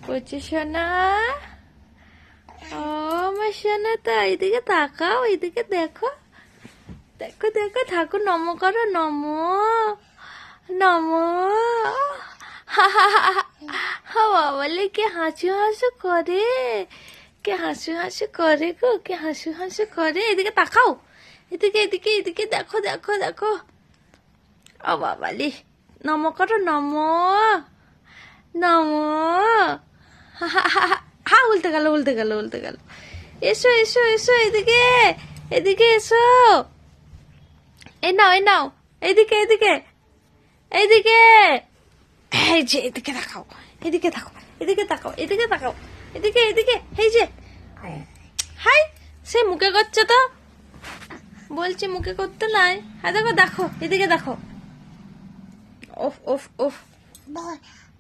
কচি সোনা, ও আমার সোনা, তো এইদিকে তাকাও, এইদিকে দেখো, দেখো দেখো, ঠাকুর নমো করো, নমো নমো। বাবালে কে হাসু হাসু করে, কে হাসু হাসু করে গো, কে হাসু হাসু করে। এদিকে তাকাও, এদিকে এদিকে এদিকে, দেখো দেখো দেখো। ও বাবালি, নমো করো, নমো নমো। হা, উল্টে গেল উল্টে গেল উল্টে গেল। এসো এসো এসো, এদিকে এদিকে এসো। এই নাও এই নাও, এইদিকে এইদিকে এইদিকে। এই যে এদিকে তাকাও, এদিকে তাকাও, এদিকে তাকাও, এদিকে তাকাও, এদিকে এদিকে। এই যে হাই, সে মুখে করছে তো, বলছি মুখে করতে নাই। হ্যাঁ দেখো দেখো, এদিকে দেখো। ওফ ওফ ওফ।